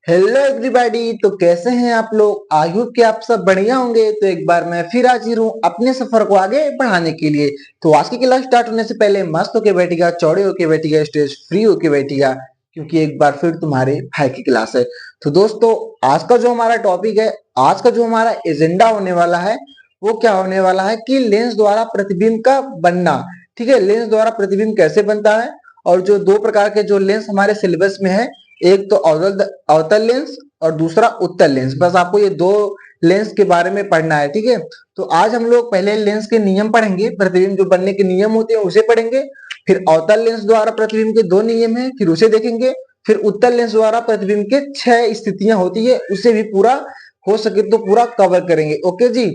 Hello everybody. तो कैसे हैं आप लोग? आई होप कि आप सब बढ़िया होंगे। तो एक बार मैं फिर हाजिर हूँ अपने सफर को आगे बढ़ाने के लिए। तो आज की क्लास स्टार्ट होने से पहले मस्त होके बैठिएगा, चौड़े होके बैठिएगा, स्टेज फ्री होके बैठिएगा, क्योंकि एक बार फिर तुम्हारे भाई की क्लास है। तो दोस्तों, आज का जो हमारा टॉपिक है, आज का जो हमारा एजेंडा होने वाला है, वो क्या होने वाला है कि लेंस द्वारा प्रतिबिंब का बनना। ठीक है, लेंस द्वारा प्रतिबिंब कैसे बनता है, और जो दो प्रकार के जो लेंस हमारे सिलेबस में है, एक तो अवतल लेंस और दूसरा उत्तल लेंस। बस आपको ये दो लेंस के बारे में पढ़ना है। ठीक है, तो आज हम लोग पहले लेंस के नियम पढ़ेंगे, प्रतिबिंब जो बनने के नियम होते हैं उसे पढ़ेंगे। फिर अवतल लेंस द्वारा प्रतिबिंब के दो नियम है, फिर उसे देखेंगे। फिर उत्तल लेंस द्वारा प्रतिबिंब के 6 स्थितियां होती है, उसे भी पूरा हो सके तो पूरा कवर करेंगे। ओके जी,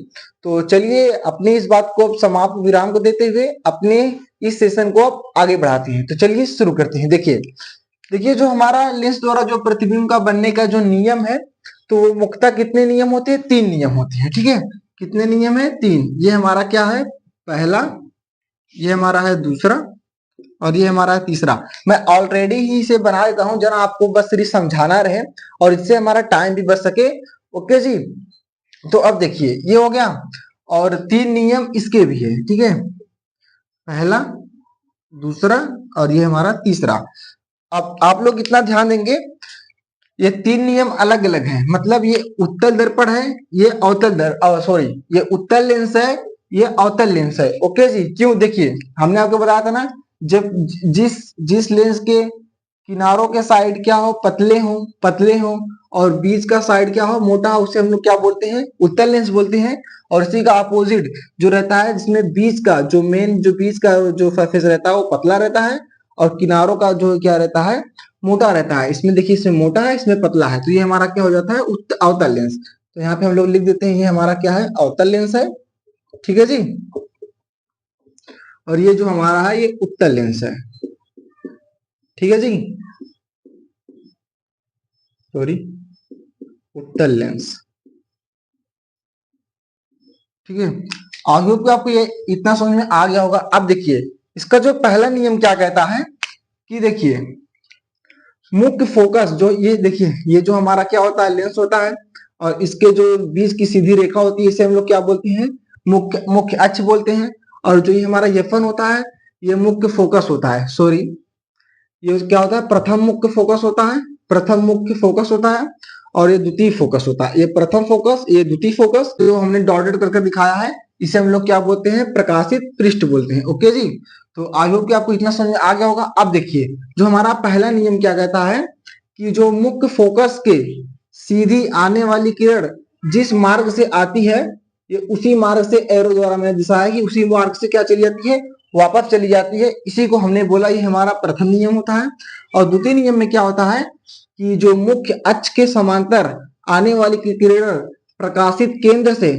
तो चलिए अपनी इस बात को समाप्त विराम को देते हुए अपने इस सेशन को अब आगे बढ़ाते हैं। तो चलिए शुरू करते हैं। देखिए देखिए जो हमारा लेंस द्वारा जो प्रतिबिंब का बनने का जो नियम है, तो वो मुख्यतः कितने नियम होते हैं? 3 नियम होते हैं। ठीक है, कितने नियम है? 3। ये हमारा क्या है? पहला, ये हमारा है दूसरा, और ये हमारा है तीसरा। मैं ऑलरेडी ही इसे बना देता हूं, जरा आपको बस सिर्फ समझाना रहे और इससे हमारा टाइम भी बच सके। ओके जी, तो अब देखिए ये हो गया, और 3 नियम इसके भी है। ठीक है, पहला, दूसरा और ये हमारा तीसरा। अब आप लोग इतना ध्यान देंगे, ये 3 नियम अलग अलग हैं। मतलब ये उत्तल दर्पण है, ये सॉरी, ये उत्तल लेंस है, ये अवतल लेंस है। ओके जी, क्यों? देखिए हमने आपको बताया था ना, जब जिस जिस लेंस के किनारों के साइड क्या हो? पतले हो, और बीच का साइड क्या हो? मोटा हो, उसे हम लोग क्या बोलते हैं? उत्तल लेंस बोलते हैं। और इसी का अपोजिट जो रहता है, जिसमें बीच का जो मेन जो बीच का जो सरफेस रहता है वो पतला रहता है, और किनारों का जो क्या रहता है? मोटा रहता है। इसमें देखिए, इसमें मोटा है, इसमें पतला है, तो ये हमारा क्या हो जाता है? अवतल लेंस। तो यहाँ पे हम लोग लिख देते हैं, ये हमारा क्या है? अवतल लेंस है। ठीक है जी, और ये जो हमारा है ये उत्तल लेंस है। ठीक है जी, सॉरी, उत्तल लेंस। ठीक है, आई होप कि आपको ये इतना समझ में आ गया होगा। अब देखिए इसका जो पहला नियम क्या कहता है कि देखिए, मुख्य फोकस जो ये देखिए, ये जो हमारा क्या होता है? लेंस होता है, और इसके जो बीच की सीधी रेखा होती है इसे हम लोग क्या बोलते हैं? मुख्य मुख्य अक्ष बोलते हैं। और जो ये हमारा यफन होता है, ये मुख्य फोकस होता है। सॉरी, ये क्या होता है? प्रथम मुख्य फोकस होता है, प्रथम मुख्य फोकस होता है, और ये द्वितीय फोकस होता है। ये प्रथम फोकस, ये द्वितीय फोकस, जो हमने डॉटेड करके दिखाया है, इसे हम लोग क्या बोलते हैं? प्रकाशित पृष्ठ बोलते हैं। ओके जी, तो आई होप कि आपको इतना समझ में आ गया होगा। अब देखिए जो हमारा पहला नियम क्या कहता है कि जो मुख्य फोकस के सीधी आने वाली किरण जिस मार्ग से आती है, ये उसी मार्ग से, एरो द्वारा मैंने दिखाया कि उसी मार्ग से क्या चली जाती है? वापस चली जाती है। इसी को हमने बोला ये हमारा प्रथम नियम होता है। और द्वितीय नियम में क्या होता है कि जो मुख्य अक्ष के समांतर आने वाली किरण प्रकाशित केंद्र से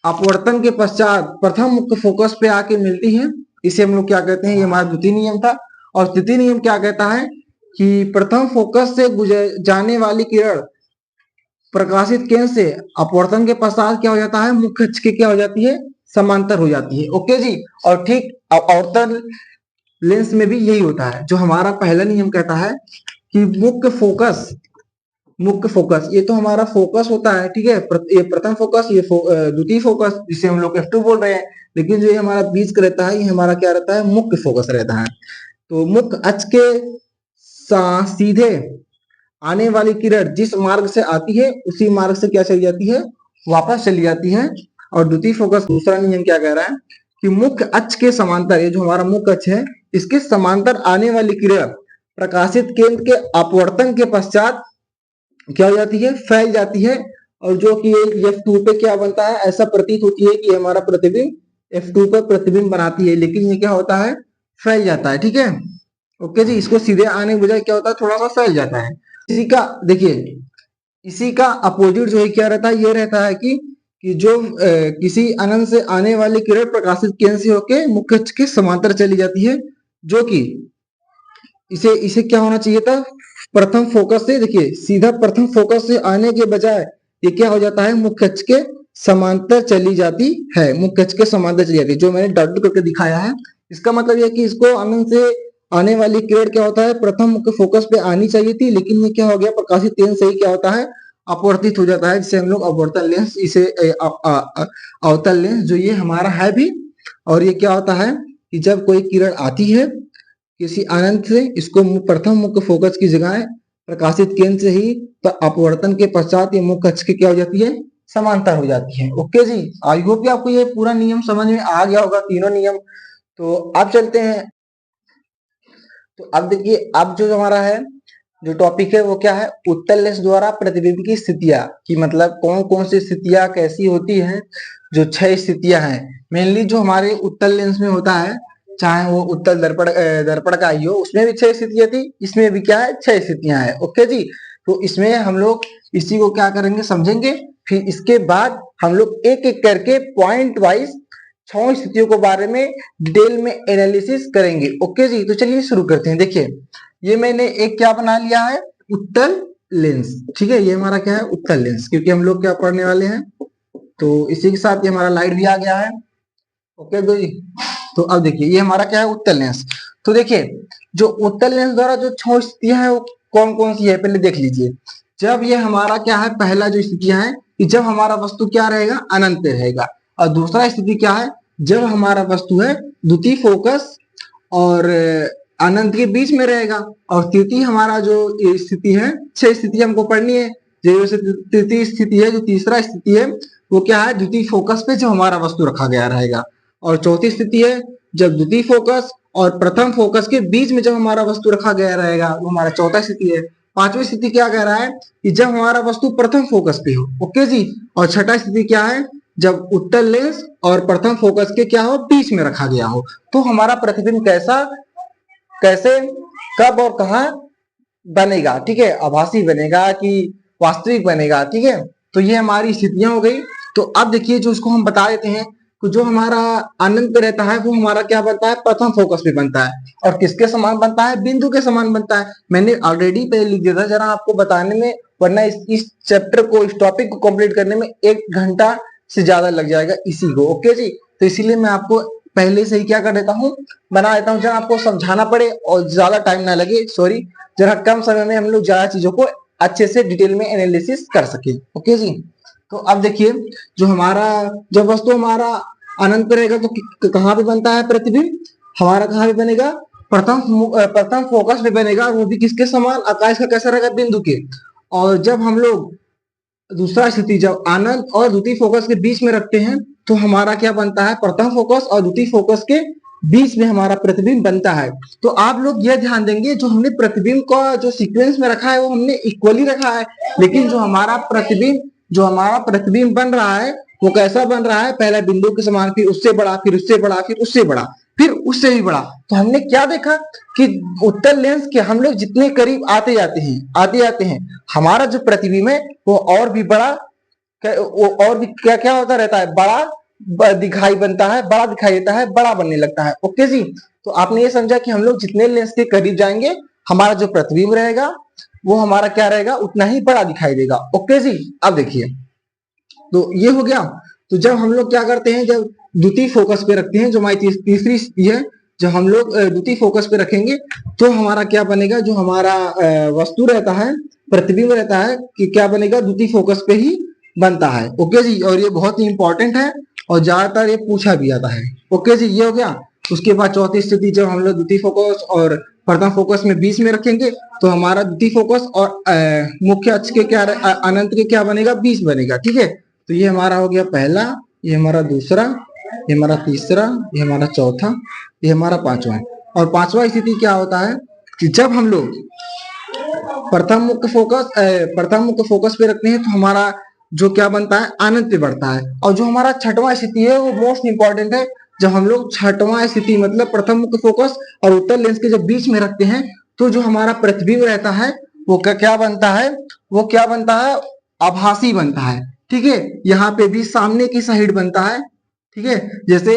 अपवर्तन के पश्चात प्रथम मुख्य फोकस पे आके मिलती है, इसे हम लोग क्या कहते हैं? ये हमारा द्वितीय नियम था। और तृतीय नियम क्या कहता है कि प्रथम फोकस से गुजर जाने वाली किरण प्रकाशित केंद्र से अपवर्तन के पश्चात क्या हो जाता है? मुख्य अक्ष के क्या हो जाती है? समांतर हो जाती है। ओके जी, और ठीक अवतल लेंस में भी यही होता है। जो हमारा पहला नियम कहता है कि मुख्य फोकस ये तो हमारा फोकस होता है। ठीक है, ये प्रथम फोकस, ये द्वितीय फोकस, जिसे हम लोग F2 बोल रहे हैं। लेकिन जो ये हमारा बीच का रहता है, ये हमारा क्या रहता है? मुख्य फोकस रहता है। तो मुख्य अक्ष के सीधे आने वाली किरण जिस मार्ग से आती है, उसी मार्ग से क्या चली जाती है? वापस चली जाती है। और द्वितीय फोकस दूसरा नियम क्या कह रहा है कि मुख्य अक्ष के समांतर, ये जो हमारा मुख्य अक्ष है, इसके समांतर आने वाली किरण प्रकाशित केंद्र के अपवर्तन के पश्चात क्या हो जाती है? फैल जाती है। और जो कि F2 पे क्या बनता है? ऐसा प्रतीत होती है कि हमारा प्रतिबिंब F2 पर प्रतिबिंब बनाती है, लेकिन ये क्या होता है? फैल जाता है। ठीक है, ओके जी, इसको सीधे आने के बजाय क्या होता है? थोड़ा सा फैल जाता है। इसी का देखिए, इसी का अपोजिट जो है क्या रहता है? ये रहता है कि जो किसी अनंत से आने वाली किरण प्रकाशित केंद्र से होके मुख्य अक्ष के समांतर चली जाती है, जो कि इसे इसे क्या होना चाहिए था? प्रथम फोकस से, देखिए सीधा प्रथम फोकस से आने के बजाय ये क्या हो जाता है? मुख्य अक्ष के समांतर चली जाती है, मुख्य अक्ष के समांतर चली जाती है, जो मैंने डॉट करके दिखाया है। इसका मतलब यह कि इसको अनंत से आने वाली किरण क्या होता है, प्रथम मुख्य फोकस पे आनी चाहिए थी, लेकिन ये क्या हो गया, प्रकाशित किरण से ही क्या होता है, अपवर्तित हो जाता है, जिसे हम लोग अपवर्तन लेंस, इसे अवतल लेंस जो ये हमारा है भी। और ये क्या होता है कि जब कोई किरण आती है किसी अनंत से, इसको प्रथम मुख्य फोकस की जगह प्रकाशित केंद्र से ही अपवर्तन के पश्चात ये मुख्य अक्ष की क्या हो जाती है, समांतर हो जाती है। ओके जी, आई होप कि आपको ये पूरा नियम समझ में आ गया होगा, तीनों नियम। तो अब चलते हैं। तो अब देखिए, अब जो हमारा है जो टॉपिक है वो क्या है, उत्तल लेंस द्वारा प्रतिबिंब की स्थितियां, कि मतलब कौन कौन सी स्थितियां कैसी होती हैं। जो 6 स्थितियां हैं मेनली जो हमारे उत्तल लेंस में होता है, चाहे वो उत्तल दर्पण का ही हो, उसमें भी 6 स्थितियां थी, इसमें भी क्या है 6 स्थितियां हैं। ओके जी, तो इसमें हम लोग इसी को क्या करेंगे, समझेंगे। फिर इसके बाद हम लोग एक एक करके पॉइंट वाइज 6 स्थितियों के बारे में डिटेल में एनालिसिस करेंगे। ओके जी, तो चलिए शुरू करते हैं। देखिए, ये मैंने एक क्या बना लिया है, उत्तल लेंस। ठीक है, ये हमारा क्या है, उत्तल लेंस, क्योंकि हम लोग क्या पढ़ने वाले हैं। तो इसी के साथ ये हमारा लाइट भी आ गया है। ओके जी, तो अब देखिए ये हमारा क्या है, उत्तल लेंस। तो देखिए, जो उत्तल लेंस द्वारा जो 6 स्थितियां हैं वो कौन कौन सी है, पहले देख लीजिए। जब ये हमारा क्या है, पहला जो स्थितियां है कि जब हमारा वस्तु क्या रहेगा, अनंत पे रहेगा। और दूसरा स्थिति क्या है, जब हमारा वस्तु है द्वितीय फोकस और अनंत के बीच में रहेगा। और तृतीय हमारा जो स्थिति है, 6 स्थिति हमको पढ़नी है। जैसे तृतीय स्थिति है, जो तीसरा स्थिति है वो क्या है, द्वितीय फोकस पे जो हमारा वस्तु रखा गया रहेगा। और चौथी स्थिति है जब द्वितीय फोकस और प्रथम फोकस के बीच में जब हमारा वस्तु रखा गया रहेगा, वो हमारा चौथा स्थिति है। पांचवी स्थिति क्या कह रहा है कि जब हमारा वस्तु प्रथम फोकस पे हो। ओके जी, और छठा स्थिति क्या है, जब उत्तल लेंस और प्रथम फोकस के क्या हो, बीच में रखा गया हो। तो हमारा प्रतिबिंब कैसा, कैसे, कब और कहा बनेगा, ठीक है, आभासी बनेगा कि वास्तविक बनेगा। ठीक है, तो ये हमारी स्थितियां हो गई। तो अब देखिए, जो इसको हम बता देते हैं, तो जो हमारा अनंत पे रहता है वो हमारा क्या बनता है, प्रथम फोकस पे बनता है। और किसके समान बनता है, बिंदु के समान बनता है। मैंने ऑलरेडी पहले लिख दिया था, जरा आपको बताने में, वरना इस चैप्टर को, इस टॉपिक को कंप्लीट करने में 1 घंटा से ज्यादा लग जाएगा इसी को। ओके जी, तो इसीलिए मैं आपको पहले से ही क्या कर देता हूँ, बना देता हूँ, जरा आपको समझाना पड़े और ज्यादा टाइम ना लगे। सॉरी, जरा कम समय में हम लोग ज्यादा चीजों को अच्छे से डिटेल में एनालिसिस कर सके। ओके जी, तो अब देखिए, जो हमारा जब वस्तु हमारा अनंत पे रहेगा तो कहाँ पे बनता है प्रतिबिंब, हमारा कहाँ पे बनेगा, प्रथम फोकस पे बनेगा, वो भी किसके समान, आकाश का कैसा रहेगा, बिंदु के। और जब हम लोग दूसरा स्थिति जब आनंद और द्वितीय फोकस के बीच में रखते हैं, तो हमारा क्या बनता है, प्रथम फोकस और द्वितीय फोकस के बीच में हमारा प्रतिबिंब बनता है। तो आप लोग यह ध्यान देंगे, जो हमने प्रतिबिंब का जो सीक्वेंस में रखा है वो हमने इक्वली रखा है, लेकिन जो हमारा प्रतिबिंब बन रहा है वो कैसा बन रहा है, पहला बिंदु के समान, फिर उससे बड़ा, फिर उससे बड़ा, फिर उससे बड़ा, फिर उससे भी बड़ा। तो हमने क्या देखा कि उत्तल लेंस के हम लोग जितने करीब आते जाते हैं, हमारा जो प्रतिबिंब है वो और भी बड़ा, वो और भी क्या क्या होता रहता है, बड़ा दिखाई बनता है, बड़ा दिखाई देता है, बड़ा बनने लगता है। ओके जी, तो आपने ये समझा कि हम लोग जितने लेंस के करीब जाएंगे, हमारा जो प्रतिबिंब रहेगा वो हमारा क्या रहेगा, उतना ही बड़ा दिखाई देगा। ओके जी, अब देखिए, तो ये हो गया। तो जब हम लोग क्या करते हैं, जब द्वितीय फोकस पे रखते हैं, जो हमारी तीसरी स्थिति है, जब हम लोग द्वितीय फोकस पे रखेंगे तो हमारा क्या बनेगा, जो हमारा वस्तु रहता है, प्रतिबिंब रहता है, कि क्या बनेगा, द्वितीय फोकस पे ही बनता है। ओके जी, और ये बहुत ही इंपॉर्टेंट है और ज्यादातर ये पूछा भी जाता है। ओके जी, ये हो गया। उसके बाद चौथी स्थिति, जब हम लोग द्वितीय फोकस और प्रथम फोकस में बीच में रखेंगे, तो हमारा द्वितीय फोकस और मुख्य अक्ष के क्या, अनंत के क्या बनेगा, बीच बनेगा। ठीक है, तो ये हमारा हो गया पहला, ये हमारा दूसरा, ये हमारा तीसरा, ये हमारा चौथा, ये हमारा पांचवा। और पांचवा स्थिति क्या होता है कि जब हम लोग प्रथम मुख्य फोकस पे रखते हैं, तो हमारा जो क्या बनता है, आनंद पे बढ़ता है। और जो हमारा छठवां स्थिति है वो मोस्ट इंपॉर्टेंट है। जब हम लोग छठवां स्थिति मतलब प्रथम मुख्य फोकस और उत्तल लेंस के जब बीच में रखते हैं, तो जो हमारा प्रतिबिंब रहता है वो क्या बनता है, वो क्या बनता है, आभासी बनता है। ठीक है, यहाँ पे भी सामने की साइड बनता है। ठीक है, जैसे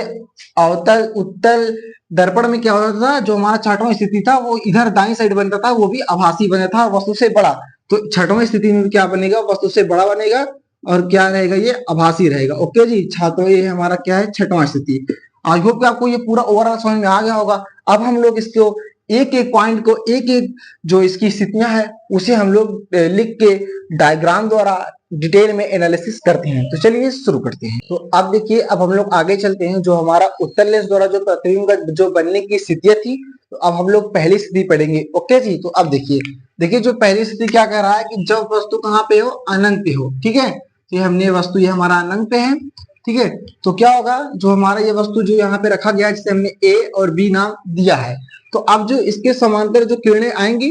अवतल उत्तल दर्पण में क्या होता था, जो हमारा छठवां स्थिति था वो इधर दाईं साइड बनता था, वो भी आभासी बना था, वस्तु से बड़ा। तो छठवां स्थिति में क्या बनेगा, वस्तु से बड़ा बनेगा, और क्या रहेगा, ये आभासी रहेगा। ओके जी, छात्रों ये हमारा क्या है, छठवां स्थिति। आई होप कि आपको ये पूरा ओवरऑल समझ में आ गया होगा। अब हम लोग इसको एक एक पॉइंट को, एक एक जो इसकी स्थितियां है उसे हम लोग लिख के डायग्राम द्वारा डिटेल में एनालिसिस करते हैं। तो चलिए शुरू करते हैं। तो अब देखिए, अब हम लोग आगे चलते हैं। जो हमारा उत्तर लेंस द्वारा जो प्रतिबिंब का जो बनने की स्थितियां थी, तो अब हम लोग पहली स्थिति पढ़ेंगे। ओके जी। तो अब देखिए, देखिए जो पहली स्थिति क्या कह रहा है कि जब वस्तु कहाँ पे हो, अनंत पे हो। ठीक है, तो हमने वस्तु, ये हमारा अनंत पे है। ठीक है, तो क्या होगा, जो हमारा ये वस्तु जो यहाँ पे रखा गया है, जिसे हमने ए और बी नाम दिया है, तो अब जो इसके समांतर जो किरणें आएंगी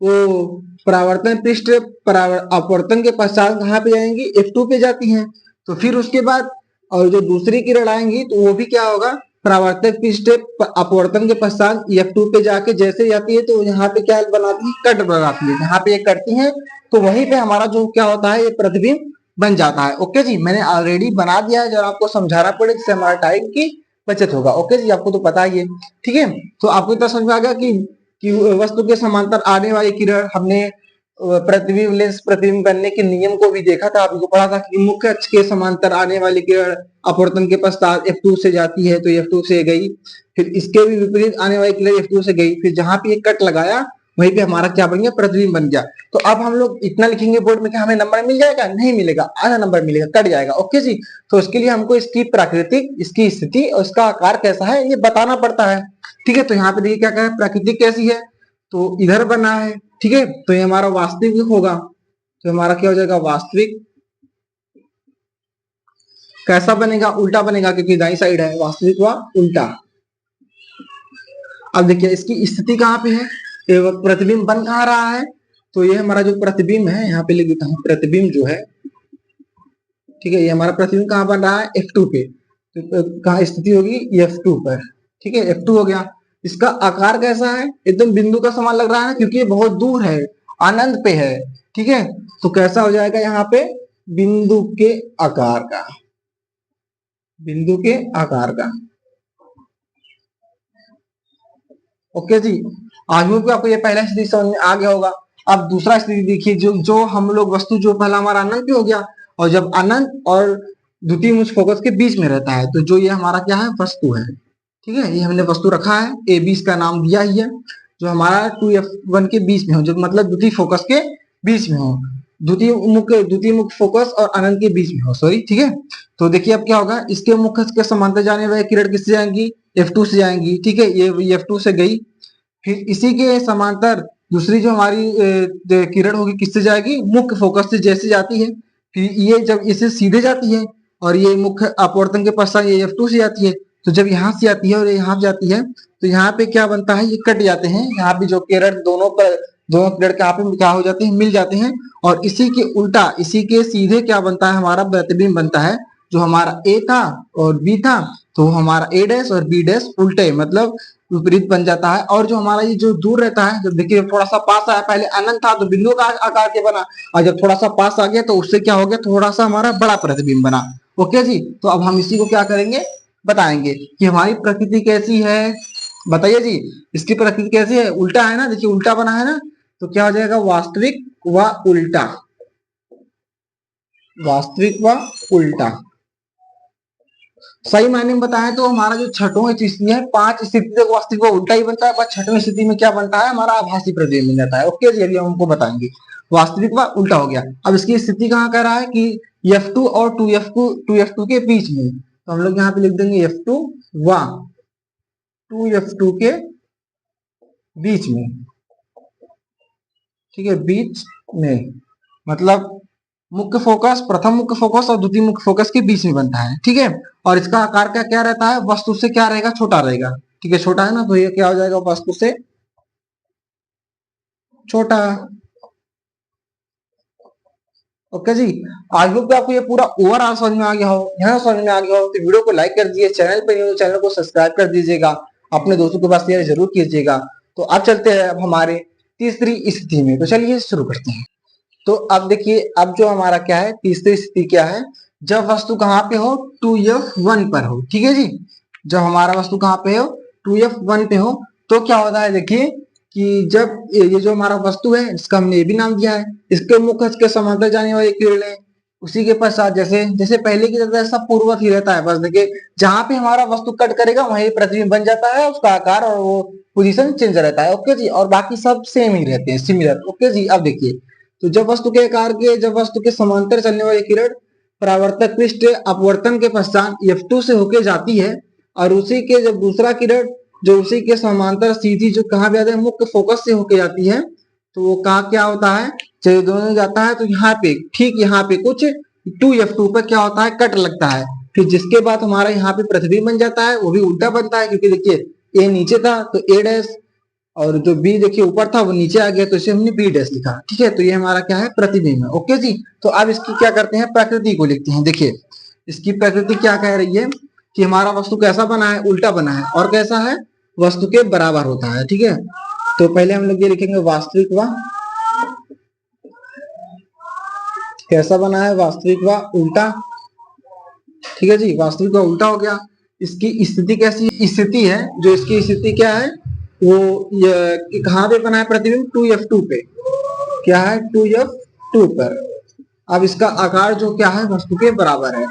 वो परावर्तन पृष्ठ अपवर्तन के पश्चात कहाँ पे जाएंगी, F2 पे जाती हैं। तो फिर उसके बाद और जो दूसरी किरण आएंगी तो वो भी क्या होगा, परावर्तक पृष्ठ अपवर्तन के पश्चात F2 पे जाके जैसे जाती है तो यहाँ पे क्या बनाती है, कट बनाती है। जहाँ पे ये कटती है तो वहीं पे हमारा जो क्या होता है, ये प्रतिबिंब बन जाता है। ओके जी, मैंने ऑलरेडी बना दिया है, जब आपको समझाना पड़े जिससे हमारा टाइम की बचत होगा। ओके जी, आपको तो पता ही है। ठीक है, तो आपको इतना समझ में आ गया कि वस्तु के समांतर आने वाली किरण, हमने प्रतिबिंब लेंस प्रतिबिंब बनने के नियम को भी देखा था, आपको पढ़ा था कि मुख्य अक्ष के समांतर आने वाली किरण अपवर्तन के पश्चात F2 से जाती है, तो F2 से गई, फिर इसके भी विपरीत आने वाली किरण F2 से गई, फिर जहां पे ये कट लगाया वहीं पे हमारा क्या बन गया, प्रतिबिंब बन गया। तो अब हम लोग इतना लिखेंगे बोर्ड में कि हमें नंबर मिल जाएगा, नहीं मिलेगा, आधा नंबर मिलेगा, कट जाएगा। ओके जी, तो इसके लिए हमको इसकी प्राकृतिक, इसकी स्थिति और इसका आकार कैसा है ये बताना पड़ता है। ठीक है, तो यहाँ पे देखिए क्या कहा है, प्राकृतिक कैसी है, तो इधर बना है। ठीक है, तो ये हमारा वास्तविक होगा, तो हमारा क्या हो जाएगा, वास्तविक। कैसा बनेगा, उल्टा बनेगा, क्योंकि दाई साइड है, वास्तविक व उल्टा। अब देखिए इसकी स्थिति कहाँ पे है, प्रतिबिंब बन कहाँ रहा है, तो ये हमारा जो प्रतिबिंब है, यहाँ पे लिख देता हूँ, प्रतिबिंब जो है, ठीक है, ये हमारा प्रतिबिंब कहाँ बन रहा है, F2 पे। तो कहाँ स्थिति होगी, F2 पर। ठीक है, F2 हो गया। इसका आकार कैसा है, एकदम बिंदु का समान लग रहा है, क्योंकि ये बहुत दूर है, अनंत पे है। ठीक है, तो कैसा हो जाएगा यहाँ पे, बिंदु के आकार का, बिंदु के आकार का। ओके जी, आज में आपको ये पहला स्थिति समझ में आ गया होगा। अब दूसरा स्थिति देखिए, जो हम लोग वस्तु, जो पहला हमारा अनंत पे हो गया, और जब अनंत और द्वितीय मुख्य फोकस के बीच में रहता है, तो जो ये हमारा क्या है, वस्तु है। ठीक है, ये हमने वस्तु रखा है, ए बी का नाम दिया ही है, जो हमारा 2F1 के बीच में हो, जो मतलब द्वितीय फोकस के बीच में हो, द्वितीय मुख्य फोकस और अनंत के बीच में हो, सॉरी। ठीक है, तो देखिए अब क्या होगा, इसके मुख्य के समांतर जाने वाली किरण किससे जाएंगी, F2 से जाएंगी। ठीक है, ये F2 से गई, फिर इसी के समांतर दूसरी जो हमारी किरण होगी किससे जाएगी, मुख्य फोकस से जैसे जाती है, फिर ये जब इसे सीधे जाती है और ये मुख्य अपवर्तन के पश्चात ये F2 से जाती है, तो जब यहाँ से आती है और यहाँ जाती है, तो यहाँ पे क्या बनता है, ये कट जाते हैं, यहाँ पे जो किरण दोनों किरण यहाँ पे क्या हो जाते हैं, मिल जाते हैं, और इसी के उल्टा, इसी के सीधे क्या बनता है, हमारा प्रतिबिंब बनता है। जो हमारा ए था और बी था, तो हमारा ए डैश और बी डैश उल्टे, मतलब विपरीत बन जाता है। और जो हमारा ये जो दूर रहता है, जब देखिए थोड़ा सा पास आया, पहले अनंत था तो बिंदु का आकार के बना, और जब थोड़ा सा पास आ गया तो उससे क्या हो गया, थोड़ा सा हमारा बड़ा प्रतिबिंब बना। ओके जी, तो अब हम इसी को क्या करेंगे, बताएंगे कि हमारी प्रकृति कैसी है। बताइए जी, इसकी प्रकृति कैसी है, उल्टा है ना, देखिए उल्टा बना है ना, तो क्या हो जाएगा, वास्तविक व उल्टा, वास्तविक व उल्टा। सही मायने में बताया तो हमारा जो छठों स्थिति है, 5 स्थिति तक वास्तविक उल्टा ही बनता है, पर छठवीं स्थिति में क्या बनता है, हमारा आभासी प्रतिबिंब बन जाता है। ओके जी, अभी हम हमको बताएंगे, वास्तविक व उल्टा हो गया। अब इसकी स्थिति कहाँ कह रहा है कि F2 और 2F2 के बीच में, तो हम लोग यहाँ पे लिख देंगे F2 व 2F2 के बीच में। ठीक है, बीच में मतलब मुख्य फोकस, प्रथम मुख्य फोकस और द्वितीय मुख्य फोकस के बीच में बनता है। ठीक है, और इसका आकार का क्या रहता है, वस्तु से क्या रहेगा, छोटा रहेगा। ठीक है, छोटा है ना, तो ये क्या हो जाएगा, वस्तु से छोटा। ओके जी, आज होप आपको ये पूरा ओवरऑल समझ में आ गया हो। यहाँ समझ में आ गया हो तो वीडियो को लाइक कर दीजिए, चैनल पर नहीं हो चैनल को सब्सक्राइब कर दीजिएगा, अपने दोस्तों के पास शेयर जरूर कीजिएगा। तो अब चलते हैं अब हमारे तीसरी स्थिति में, तो चलिए शुरू करते हैं। तो अब देखिए, अब जो हमारा क्या है, तीसरी स्थिति क्या है, जब वस्तु कहाँ पे हो, 2F1 पर हो। ठीक है जी, जब हमारा वस्तु कहाँ पे हो, 2F1 पे हो, तो क्या होता है, देखिए कि जब ये जो हमारा वस्तु है, इसका हमने ये भी नाम दिया है, इसके मुख्य के समांतर जाने वाली किरणें उसी के पश्चात जैसे जैसे पहले की तरह सब पूर्ववत ही रहता है। बस देखिए जहां पे हमारा वस्तु कट करेगा वहीं प्रतिबिंब बन जाता है, उसका आकार और वो पोजीशन चेंज रहता है। ओके जी, और बाकी सब सेम ही रहते हैं, सिमिलर। ओके जी, अब देखिए तो जब वस्तु के समांतर चलने वाली किरण परावर्तक पृष्ठ अपवर्तन के पश्चात F2 से होके जाती है, और उसी के जब दूसरा किरण जो उसी के समांतर सीधी जो कहा जाता है मुख्य फोकस से होके जाती है, तो वो कहा क्या होता है, जब दोनों जाता है तो यहाँ पे ठीक यहाँ पे कुछ 2F2 पे क्या होता है, कट लगता है। फिर जिसके बाद हमारा यहाँ पे प्रतिबिंब बन जाता है, वो भी उल्टा बनता है, क्योंकि देखिए ए नीचे था तो ए डैश, और जो बी देखिए ऊपर था वो नीचे आ गया तो इसे हमने बी डैश लिखा। ठीक है, तो ये हमारा क्या है, प्रतिबिंब है। ओके जी, तो अब इसकी क्या करते हैं, प्रकृति को लिखते हैं। देखिए इसकी प्रकृति क्या कह रही है कि हमारा वस्तु कैसा बना है, उल्टा बना है, और कैसा है, वस्तु के बराबर होता है। ठीक है, तो पहले हम लोग ये लिखेंगे वास्तविक व कैसा बना है, वास्तविक व उल्टा। ठीक है जी, वास्तविक व उल्टा हो गया। इसकी स्थिति कैसी स्थिति है, जो इसकी स्थिति क्या है, वो कहाँ पे बना है प्रतिबिंब, 2F2 पे। क्या है, 2F2 पर। अब इसका आकार जो क्या है, वस्तु के बराबर है।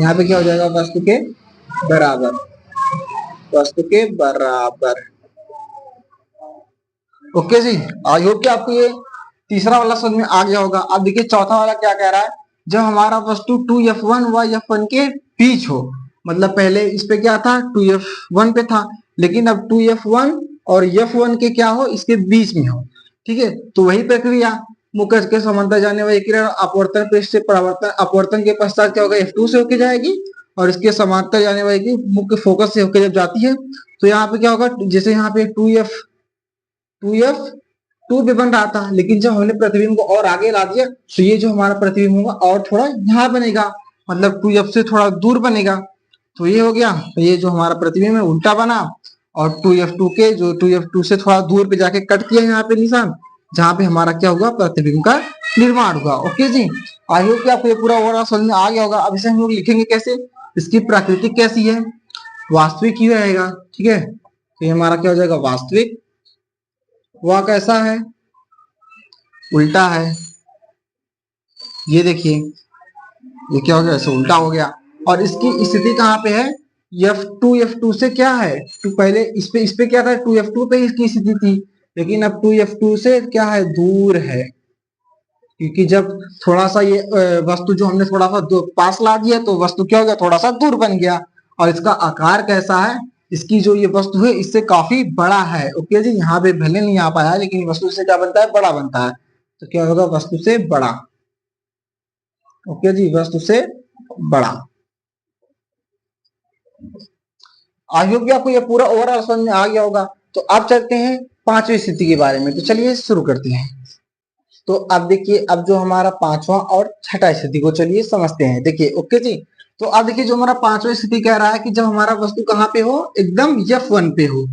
यहाँ पे क्या हो जाएगा, वस्तु के बराबर, वस्तु के बराबर। ओके जी, आई होप कि आपको ये तीसरा वाला समझ में आ गया होगा। अब देखिए चौथा वाला क्या कह रहा है, जब हमारा वस्तु 2F1 व F1 के बीच हो, मतलब पहले इस पे क्या था, 2F1 पे था, लेकिन अब 2F1 और F1 के क्या हो, इसके बीच में हो। ठीक है, तो वही प्रक्रिया, मुख्य के समांतर जाने वाली किरण अपवर्तन पृष्ठ से परावर्तन अपवर्तन के पश्चात क्या होगा, F2 से होके जाएगी, और इसके समांतर जाने वाली मुख्य फोकस से होकर जब जाती है तो यहाँ पे क्या होगा, जैसे यहाँ पे 2F2 पे बन रहा था, लेकिन जब हमने प्रतिबिंब को और आगे ला दिया तो ये जो हमारा प्रतिबिंब होगा और थोड़ा यहाँ बनेगा, मतलब 2F से थोड़ा दूर बनेगा। तो ये हो गया, तो ये जो हमारा प्रतिबिंब है उल्टा बना, और 2F2 के जो 2F2 से थोड़ा दूर पे जाके कट किया यहाँ पे निशान, जहां पे हमारा क्या होगा, प्रतिबिंब का निर्माण होगा। ओके जी, आई होप कि आपको ये पूरा ओवरऑल समझ में आ गया होगा। अब इसे हम लोग लिखेंगे कैसे, इसकी प्रकृति कैसी है, वास्तविक ही रहेगा। ठीक है, तो ये हमारा क्या हो जाएगा, वास्तविक। वह कैसा है, उल्टा है। ये देखिए ये क्या हो गया, ऐसे उल्टा हो गया। और इसकी स्थिति कहाँ पे है, F2 से क्या है, तो पहले इस पे क्या था, 2F2 पे इसकी स्थिति थी, लेकिन अब 2F2 से क्या है, दूर है, क्योंकि जब थोड़ा सा ये वस्तु जो हमने थोड़ा सा पास ला दिया तो वस्तु क्या हो गया, थोड़ा सा दूर बन गया। और इसका आकार कैसा है, इसकी जो ये वस्तु है इससे काफी बड़ा है। ओके जी, यहाँ पे भले नहीं आ पाया लेकिन वस्तु से क्या बनता है, बड़ा बनता है। तो क्या होगा, वस्तु से बड़ा। ओके जी, वस्तु से बड़ा। आई होप कि आपको ये पूरा ओवरऑल समझ में आ गया होगा। तो अब चलते हैं पांचवी स्थिति के बारे में, तो चलिए शुरू करते हैं। तो अब देखिए, अब जो हमारा पांचवा और छठा स्थिति को चलिए समझते हैं। देखिए ओके जी, तो अब देखिए जो हमारा पांचवा स्थिति कह रहा है कि जब हमारा वस्तु कहाँ पे हो, एकदम F1 पे हो।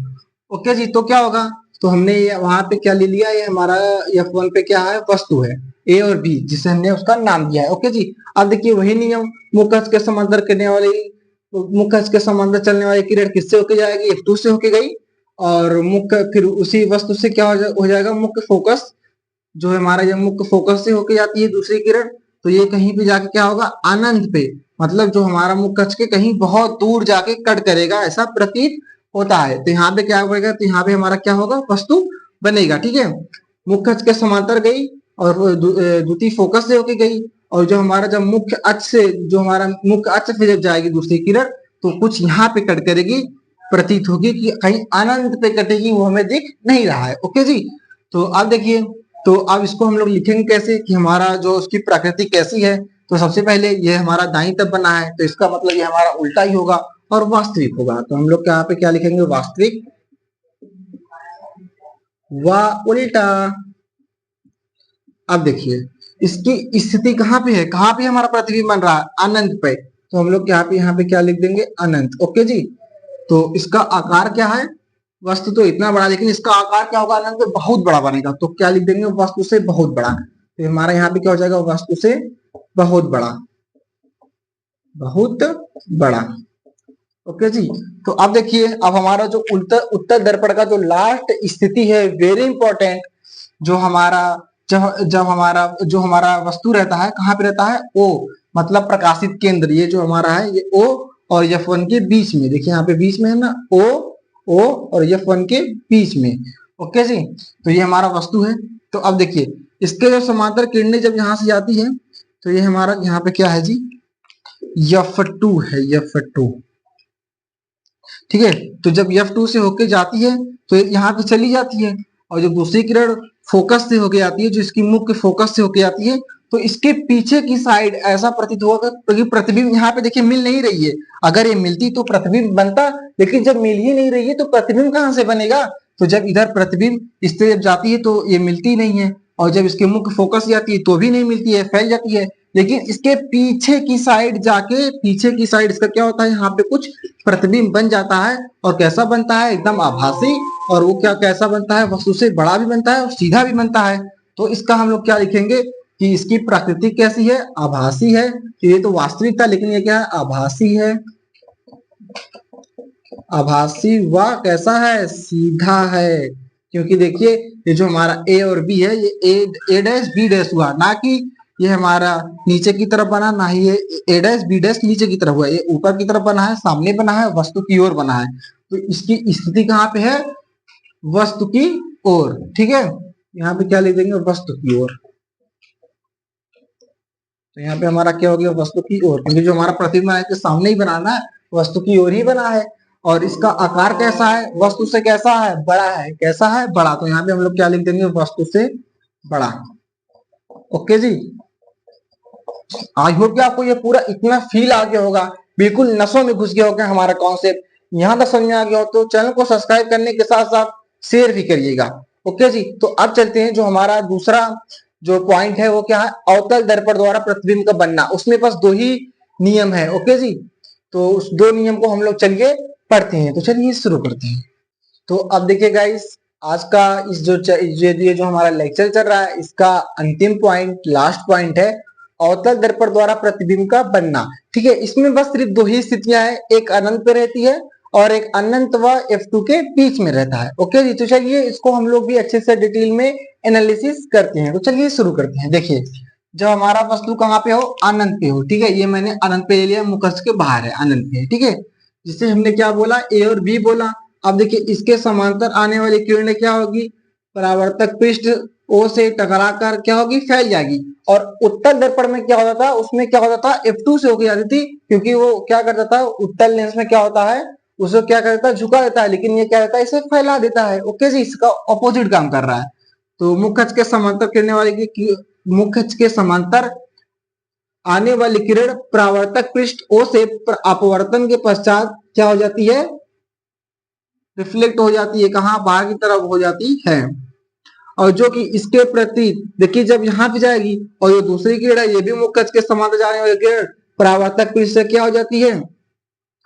ओके जी, तो क्या होगा, तो हमने वहां पे क्या ले लिया, ये हमारा F1 पे क्या है, वस्तु है ए और बी, जिसे हमने उसका नाम दिया है। ओके जी, अब देखिए वही नियम, मुख्य अक्ष के समांतर करने वाली मुख्य अक्ष के समांतर चलने वाली किरण किससे होके जाएगी, F2 से होके गई, और मुख्य फिर उसी वस्तु से क्या हो जाएगा, मुख्य फोकस जो है हमारा, जब मुख्य फोकस से होके जाती है दूसरी किरण, तो ये कहीं पे जाके क्या होगा, अनंत पे, मतलब जो हमारा मुख्य अक्ष के कहीं बहुत दूर जाके कट करेगा, ऐसा प्रतीत होता है। तो यहाँ पे क्या होगा, तो यहाँ पे हमारा क्या होगा, वस्तु बनेगा। ठीक है, मुख्य अक्ष के समांतर गई और द्वितीय फोकस से होके गई, और जो हमारा जब मुख्य अक्ष से जो हमारा मुख्य अक्ष पे जब जाएगी दूसरी किरण, तो कुछ यहाँ पे कट करेगी, प्रतीत होगी कि कहीं अनंत पे कटेगी, वो हमें दिख नहीं रहा है। ओके जी, तो अब देखिए, तो अब इसको हम लोग लिखेंगे कैसे कि हमारा जो उसकी प्रकृति कैसी है। तो सबसे पहले ये हमारा दाईं तरफ बना है, तो इसका मतलब ये हमारा उल्टा ही होगा और वास्तविक होगा। तो हम लोग यहाँ पे क्या लिखेंगे, वास्तविक व उल्टा। अब देखिए इसकी स्थिति कहाँ पे है, कहाँ पे हमारा प्रतिबिंब बन रहा है, अनंत पे, तो हम लोग यहाँ पे क्या लिख देंगे, अनंत। ओके जी, तो इसका आकार क्या है, वस्तु तो इतना बड़ा, लेकिन इसका आकार क्या होगा, अनंत बहुत बड़ा बनेगा, तो क्या लिख देंगे, वस्तु से बहुत बड़ा। तो हमारा यहाँ पे क्या हो जाएगा, वस्तु से बहुत बड़ा, बहुत बड़ा। ओके जी, तो अब देखिए, अब हमारा जो उत्तर दर्पण का जो लास्ट स्थिति है, वेरी इंपॉर्टेंट, जो हमारा जब जब हमारा जो हमारा वस्तु रहता है कहाँ पे रहता है, ओ, मतलब प्रकाशित केंद्र, ये जो हमारा है ये O और F1 के बीच में, देखिए यहाँ पे बीच में है ना, O और F1 के बीच में। ओके जी, तो ये हमारा वस्तु है। तो अब देखिए इसके जो समांतर किरणें जब यहाँ से जाती है तो ये हमारा यहाँ पे क्या है जी, F2 है, F2। ठीक है, तो जब F2 से होके जाती है तो यहाँ पे चली जाती है, और जब दूसरी किरण फोकस से होके आती है, जो इसकी मुख्य फोकस से होके आती है, तो इसके पीछे की साइड ऐसा प्रतीत होगा कि प्रतिबिंब यहाँ पे देखिए मिल नहीं रही है। अगर ये मिलती तो प्रतिबिंब बनता, लेकिन जब मिल ही नहीं रही है तो प्रतिबिंब कहाँ से बनेगा। तो जब इधर प्रतिबिंब इससे जब जाती है तो ये मिलती नहीं है, और जब इसके मुख्य फोकस जाती है तो भी नहीं मिलती है, फैल जाती है। लेकिन इसके पीछे की साइड जाके, पीछे की साइड इसका क्या होता है, यहाँ पे कुछ प्रतिबिंब बन जाता है। और कैसा बनता है, एकदम आभासी। और वो क्या कैसा बनता है, वस्तु से बड़ा भी बनता है और सीधा भी बनता है। तो इसका हम लोग क्या लिखेंगे कि इसकी प्रकृति कैसी है, आभासी है। ये तो वास्तविक था, लेकिन ये क्या है, आभासी है। आभासी व कैसा है, सीधा है। क्योंकि देखिए ये जो हमारा ए और बी है, ये ए डैश बी डैश हुआ, ना कि ये हमारा नीचे की तरफ बना, ना ही ये ए डैश बी डैश नीचे की तरफ हुआ, ये ऊपर की तरफ बना है, सामने बना है, वस्तु की ओर बना है। तो इसकी स्थिति कहाँ पे है, वस्तु की ओर। ठीक है, यहाँ पे क्या लिख देंगे, वस्तु की ओर। तो यहाँ पे हमारा क्या हो गया, वस्तु की ओर, क्योंकि जो हमारा प्रतिबिंब है तो सामने ही बनाना है, वस्तु की ओर ही बना है। और इसका आकार कैसा है, वस्तु से कैसा है, बड़ा है। कैसा है, बड़ा। तो यहाँ पे हम लोग क्या लिख देंगे, वस्तु से बड़ा। ओके जी, आई होप कि आपको ये पूरा इतना फील आ गया होगा, बिल्कुल नसों में घुस गया होगा हमारा कॉन्सेप्ट। यहाँ तक समझ में आ गया हो तो चैनल को सब्सक्राइब करने के साथ साथ शेयर भी करिएगा। ओके जी, तो अब चलते हैं जो हमारा दूसरा जो पॉइंट है वो क्या है, अवतल दर्पण द्वारा प्रतिबिंब का बनना। उसमें बस दो ही नियम है। ओके जी, तो उस दो नियम को हम लोग चलिए पढ़ते हैं। तो चलिए शुरू करते हैं। तो अब देखिए गाइस, आज का इस ये जो हमारा लेक्चर चल रहा है, इसका अंतिम पॉइंट, लास्ट पॉइंट है अवतल दर्पण द्वारा प्रतिबिंब का बनना। ठीक है, इसमें बस सिर्फ दो ही स्थितियां हैं, एक अनंत पे रहती है और एक अनंत व F2 के बीच में रहता है। ओके जी, तो चलिए इसको हम लोग भी अच्छे से डिटेल में एनालिसिस करते हैं। तो चलिए शुरू करते हैं। देखिए, जब हमारा वस्तु कहाँ पे हो, अनंत पे हो। ठीक है, ये मैंने अनंत पे ले लिया, मुखच के बाहर है, अनंत पे है। ठीक है, जिसे हमने क्या बोला, ए और बी बोला। अब देखिए इसके समांतर आने वाली किरणें क्या होगी, परावर्तक पृष्ठ ओ से टकराकर क्या होगी, फैल जाएगी। और उत्तल दर्पण में क्या होता था, उसमें क्या होता था, F2 से होकर जाती थी, क्योंकि वो क्या करता था, उत्तल लेंस में क्या होता है, उसको क्या करता है, झुका देता है, लेकिन ये क्या रहता है, इसे फैला देता है। ओके जी, इसका ऑपोजिट काम कर रहा है। तो मुखच के समांतर किरणें वाली मुखच के समांतर आने वाली किरण परावर्तक पृष्ठ ओ से अपवर्तन के पश्चात क्या हो जाती है, रिफ्लेक्ट हो जाती है, कहाँ, बाहर की तरफ हो जाती है। और जो कि इसके प्रति देखिए जब यहाँ पे जाएगी, और ये दूसरी किरण है, ये भी मुखच के समांतर जाने वाली किरण परावर्तक पृष्ठ से क्या हो जाती है,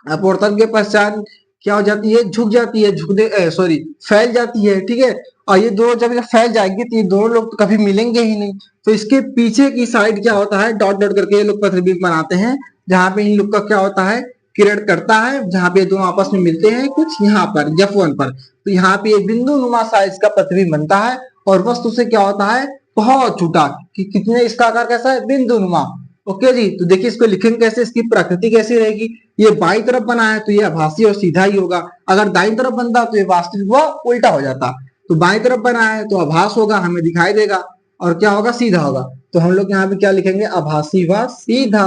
अपवर्तन के पश्चात क्या हो जाती है, झुक जाती है, झुकने सॉरी फैल जाती है। ठीक है, और ये दोनों जब ये फैल जाएंगे तो ये दोनों लोग तो कभी मिलेंगे ही नहीं। तो इसके पीछे की साइड क्या होता है, डॉट डॉट करके ये लोग प्रतिबिंब बनाते हैं, जहां पे इन लोग का क्या होता है, किरण करता है, जहां पे दोनों आपस में मिलते हैं कुछ यहाँ पर F1 पर। तो यहाँ पे बिंदु नुमा साइज का प्रतिबिंब बनता है, और वस्तु से क्या होता है, बहुत छोटा, कि कितने, इसका आकार कैसा है, बिंदु नुमा। ओके जी, तो देखिए इसको लिखेंगे कैसे, इसकी प्रकृति कैसी रहेगी। ये बाई तरफ बना है तो ये आभासी और सीधा ही होगा, अगर दाई तरफ बनता तो ये वास्तविक व उल्टा हो जाता। तो बाई तरफ बना है तो आभास होगा, हमें दिखाई देगा, और क्या होगा, सीधा होगा। तो हम लोग यहाँ पे क्या लिखेंगे, आभासी व सीधा,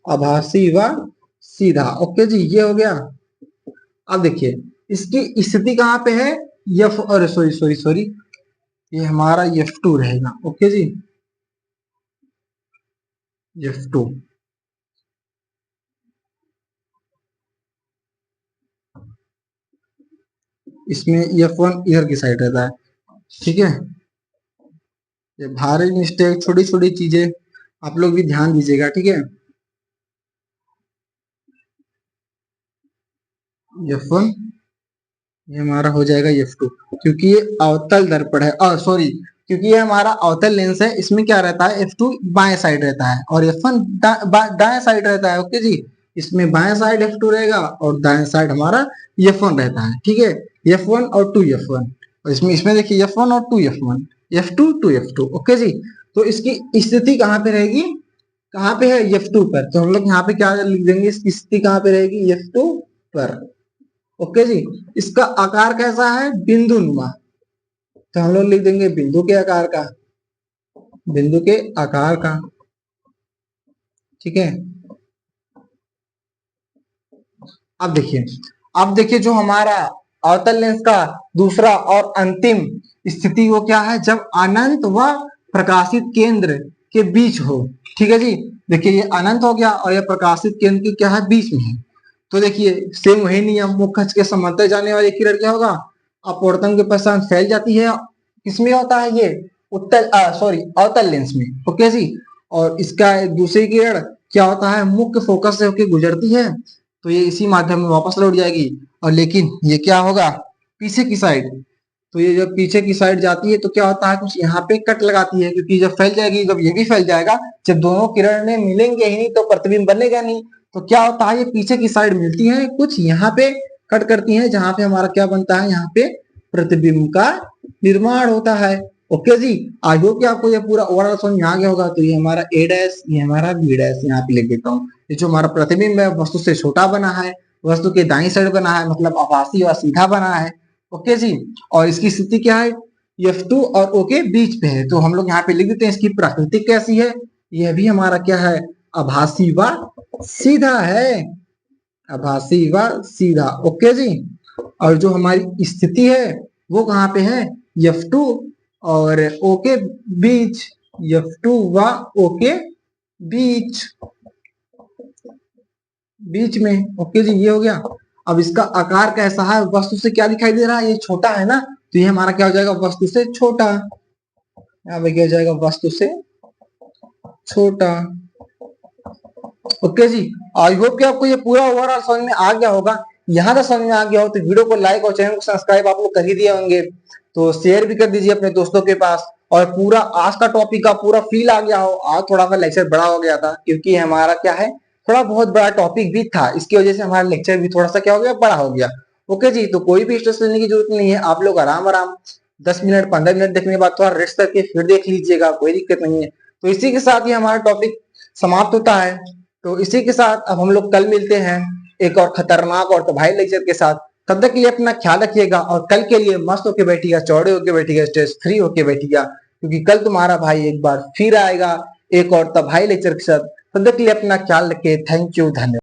आभासी व सीधा। ओके जी, ये हो गया। अब देखिए इसकी स्थिति कहाँ पे है, F, और सॉरी सॉरी सॉरी ये हमारा F2 रहेगा। ओके जी, F2। इसमें F1 इधर की साइड रहता है। ठीक है, ये भारी मिस्टेक, छोटी छोटी चीजें आप लोग भी ध्यान दीजिएगा। ठीक है, F1 ये हमारा हो जाएगा F2, क्योंकि ये अवतल दर्पण है, और सॉरी क्योंकि ये हमारा अवतल लेंस है, इसमें क्या रहता है, F2 बाएं साइड रहता है और F1 दाएं साइड रहता है। ओके जी, इसमें बाएं साइड F2 रहेगा और दाएं साइड हमारा F1 रहता है। ठीक है, F1 और 2F1, और इसमें इसमें देखिए F1 और 2F1, F2 2F2। ओके जी, तो इसकी स्थिति कहाँ पे रहेगी, कहाँ पे है, F2 पर। तो हम लोग यहाँ पे क्या लिख देंगे, इसकी स्थिति कहाँ पे रहेगी, F2 पर। ओके जी। इसका आकार कैसा है, बिंदुनुमा। तो हम लोग लिख देंगे बिंदु के आकार का, बिंदु के आकार का। ठीक है। अब देखिए जो हमारा अवतल लेंस का दूसरा और अंतिम स्थिति वो क्या है, जब अनंत व प्रकाशित केंद्र के बीच हो। ठीक है जी। देखिए ये अनंत हो गया और ये प्रकाशित केंद्र के क्या है, बीच में है। तो देखिए सेम वही नियम, मुख्य अक्ष के समांतर जाने वाली किरण क्या होगा, अपवर्तन के पश्चात फैल जाती है। किसमें होता है ये, अवतल लेंस में। ओके जी। और इसका दूसरी किरण क्या होता है, मुख्य फोकस से होकर गुजरती है, तो ये इसी माध्यम में वापस लौट जाएगी। और लेकिन ये क्या होगा, पीछे की साइड। तो ये जब पीछे की साइड जाती है तो क्या होता है, कुछ यहाँ पे कट लगाती है, क्योंकि जब फैल जाएगी, जब ये भी फैल जाएगा, जब दोनों किरणें मिलेंगे ही नहीं तो प्रतिबिंब बनेगा नहीं। तो क्या होता है, ये पीछे की साइड मिलती है, कुछ यहाँ पे कट करती है, जहां पे हमारा क्या बनता है, यहाँ पे प्रतिबिंब का निर्माण होता है। Okay ji. आई होप कि आपको ये पूरा ओवरऑल समझ में आ गया होगा। तो ये हमारा ए डैश, ये हमारा बी डैश, यहाँ पे लिख देता हूँ। ये जो हमारा प्रतिबिंब है वस्तु से छोटा बना है, वस्तु के दाईं साइड बना है, मतलब आभासी व सीधा बना है। ओके जी। और इसकी स्थिति क्या है, F2 और O के बीच पे है। तो हम लोग यहाँ पे लिख देते हैं इसकी प्रकृति कैसी है, यह भी हमारा क्या है, आभासी व सीधा है, आभासी व सीधा। ओके जी। और जो हमारी स्थिति है वो कहाँ पे है, F2 और O के बीच, F2 व O के बीच, बीच में। ओके जी, ये हो गया। अब इसका आकार कैसा है, वस्तु से क्या दिखाई दे रहा है, ये छोटा है ना, तो ये हमारा क्या हो जाएगा, वस्तु से छोटा। यहाँ पे क्या हो जाएगा, वस्तु से छोटा। Okay ji. आई होप कि आपको ये पूरा ओवरऑल समझ में आ गया होगा। यहाँ तक समझ में आ गया हो तो वीडियो को लाइक और चैनल को सब्सक्राइब आप लोग कर ही दिए होंगे, तो शेयर भी कर दीजिए अपने दोस्तों के पास। और पूरा आज का टॉपिक का पूरा फील आ गया हो, आज थोड़ा सा लेक्चर बड़ा हो गया था, क्योंकि हमारा क्या है, थोड़ा बहुत बड़ा टॉपिक भी था, इसकी वजह से हमारा लेक्चर भी थोड़ा सा क्या हो गया, बड़ा हो गया। ओके जी। तो कोई भी स्ट्रेस लेने की जरूरत नहीं है, आप लोग आराम आराम 10 मिनट 15 मिनट देखने के बाद थोड़ा रेस्ट करके फिर देख लीजिएगा, कोई दिक्कत नहीं है। तो इसी के साथ ही हमारा टॉपिक समाप्त होता है। तो इसी के साथ अब हम लोग कल मिलते हैं एक और खतरनाक और तबाही लेक्चर के साथ। तब तक के लिए अपना ख्याल रखिएगा और कल के लिए मस्त होके बैठिएगा, चौड़े होके बैठिएगा, स्ट्रेस फ्री होके बैठिएगा, क्योंकि कल तुम्हारा भाई एक बार फिर आएगा एक और तबाही लेक्चर के साथ। तब तक के लिए अपना ख्याल रखिए। थैंक यू, धन्यवाद।